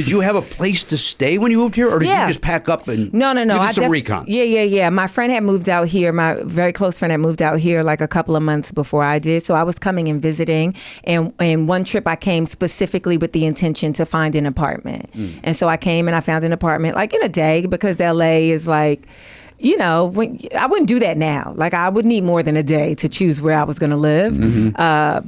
Did you have a place to stay when you moved here, or did you just pack up and No. you did some recon? Yeah. My friend had moved out here. My very close friend had moved out here like a couple of months before I did. So I was coming and visiting. And one trip I came specifically with the intention to find an apartment. And so I came and I found an apartment like in a day, because LA is like, you know, I wouldn't do that now. Like, I would need more than a day to choose where I was going to live.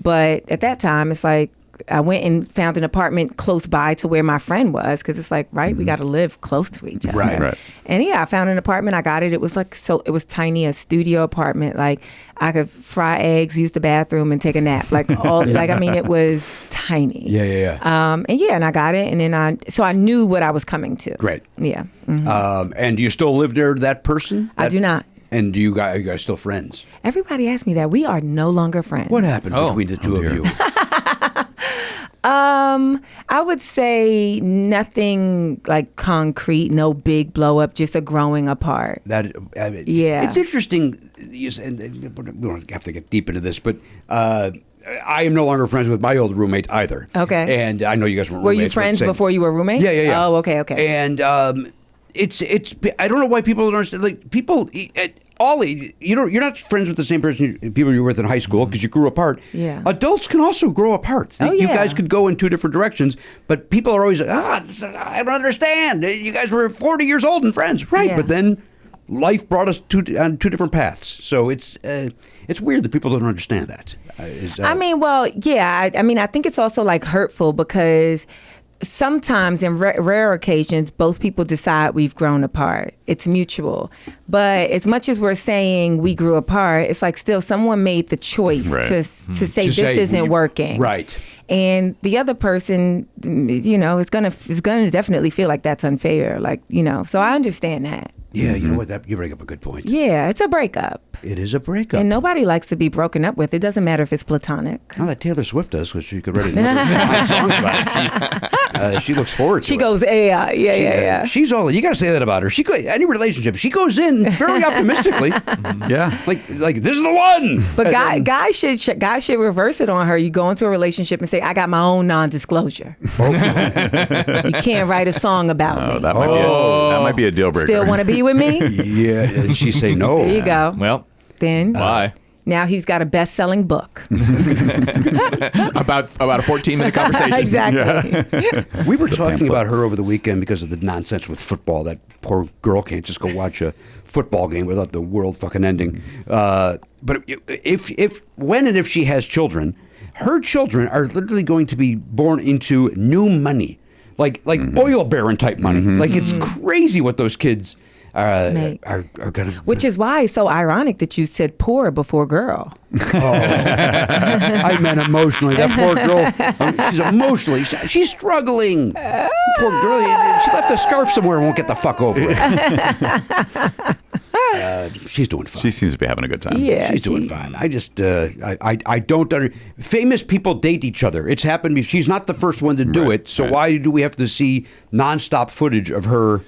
But at that time, it's like, I went and found an apartment close by to where my friend was, because it's like, right, we got to live close to each other. Right. And I found an apartment. I got it. It was like, it was tiny, a studio apartment. Like, I could fry eggs, use the bathroom, and take a nap. Like, it was tiny. Yeah. And I got it. And then I knew what I was coming to. Great. Yeah. And do you still live near that person? I do not. And are you guys still friends? Everybody asks me that. We are no longer friends. What happened between the two of you? I would say nothing like concrete, no big blow up, just a growing apart. It's interesting. We don't have to get deep into this, but I am no longer friends with my old roommate either. Okay. And I know you guys weren't Were roommates. you friends before you were roommates? Yeah. Oh, okay. And it's I don't know why people don't understand. Like, people at all age, you're not friends with the same people you were with in high school because you grew apart. Yeah. Adults can also grow apart. You guys could go in two different directions, but people are always like, I don't understand. You guys were 40 years old and friends, right? Yeah. But then life brought us on two different paths. So it's weird that people don't understand that. I think it's also like hurtful, because sometimes in rare occasions, both people decide we've grown apart. It's mutual. But as much as we're saying we grew apart, it's like still someone made the choice to say this isn't working. Right. And the other person, is gonna definitely feel like that's unfair. Like, so I understand that. Yeah, you know what? You bring up a good point. Yeah, it's a breakup. It is a breakup. And nobody likes to be broken up with. It doesn't matter if it's platonic. Now that Taylor Swift does, because she could write another song about it. She looks forward to it. She goes, yeah. She's all, you got to say that about her. Any relationship, she goes in very optimistically. Yeah. Like this is the one. But guys should reverse it on her. You go into a relationship and say, I got my own non-disclosure. You can't write a song about me. That might be a deal breaker. Still want to be with me? Yeah, and she say no. There you go. Well, then bye. Now he's got a best-selling book. about a 14-minute conversation. Exactly. Yeah. We were talking about her over the weekend because of the nonsense with football. That poor girl can't just go watch a football game without the world fucking ending. But when and if she has children, her children are literally going to be born into new money, like oil baron type money. Like, it's crazy what those kids are going to. Which is why it's so ironic that you said poor before girl. I meant emotionally. That poor girl, she's struggling. Poor girl, she left a scarf somewhere and won't get the fuck over it. She's doing fine. She seems to be having a good time. Yeah, she's doing fine. I just, I don't. Famous people date each other. It's happened. She's not the first one to do it. So why do we have to see nonstop footage of her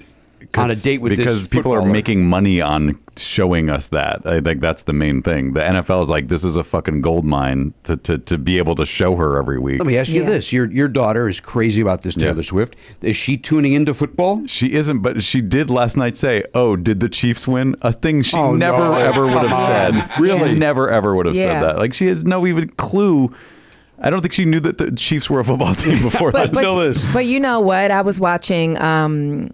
on a date with this? Because people are making money on showing us that. I think that's the main thing. The NFL is like, this is a fucking gold mine to be able to show her every week. Let me ask you this. Your daughter is crazy about this Taylor Swift. Is she tuning into football? She isn't, but she did last night say, oh, did the Chiefs win? A thing she ever would have said. Really? She never, ever would have said that. Like, she has no even clue. I don't think she knew that the Chiefs were a football team before. That still is. But you know what? I was watching the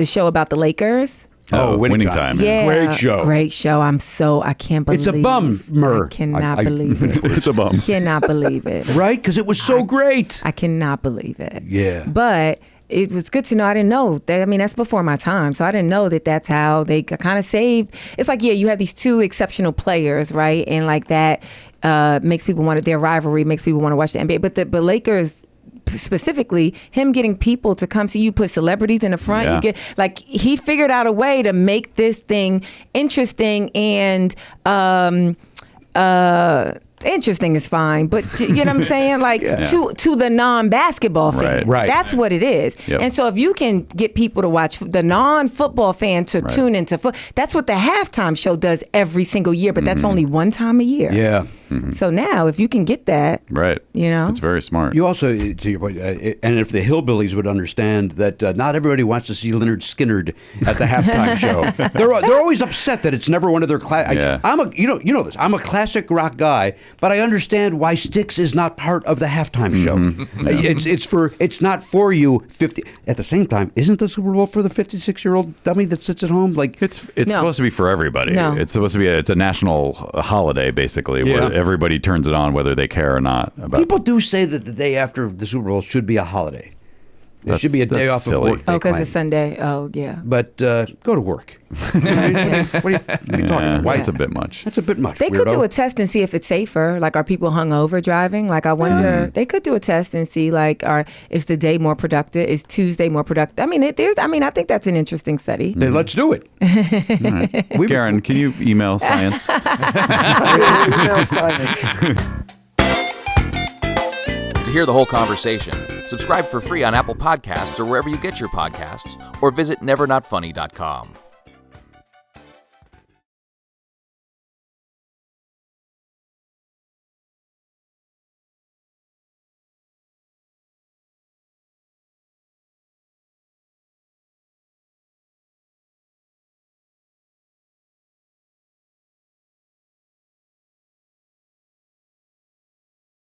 show about the Lakers. Oh, Winning Time. Yeah. Great show. I can't believe it's a bummer. I cannot believe it. It's a bum. I cannot believe it. Right? Because it was so great. I cannot believe it. Yeah. But it was good to know. I didn't know that. I mean, that's before my time. So I didn't know that that's how they kind of saved. It's like, you have these two exceptional players, right? And like that makes people want their rivalry makes people want to watch the NBA. But Lakers specifically, him getting people to come see you, put celebrities in the front. You get he figured out a way to make this thing interesting and interesting is fine, but you know what I'm saying? Like to the non-basketball fan. Right. That's what it is. Yep. And so if you can get people to watch, the non-football fan to tune into football, that's what the halftime show does every single year, but that's only one time a year. Yeah. So now, if you can get that, Right. It's very smart. You also, to your point, and if the hillbillies would understand that not everybody wants to see Leonard Skinnerd at the halftime show, they're always upset that it's never one of their Yeah. you know this. I'm a classic rock guy, but I understand why Styx is not part of the halftime show. It's not for you. 50 at the same time, isn't the Super Bowl for the 56-year-old dummy that sits at home? Like It's supposed to be for everybody. No. It's supposed to be it's a national holiday basically where everybody turns it on whether they care or not about people do say that the day after the Super Bowl should be a holiday. It should be a day off silly. of work. oh, because it's Sunday. Oh, yeah. But go to work. What are you talking about? Why? It's a bit much. That's a bit much. They could weirdo. do a test and see if it's safer. Like, are people hungover driving? Like, I wonder. They could do a test and see, like, is the day more productive? Is Tuesday more productive? I mean, I think that's an interesting study. Then let's do it. Right. Karen, can you email science? Email science. To hear the whole conversation, subscribe for free on Apple Podcasts or wherever you get your podcasts, or visit nevernotfunny.com.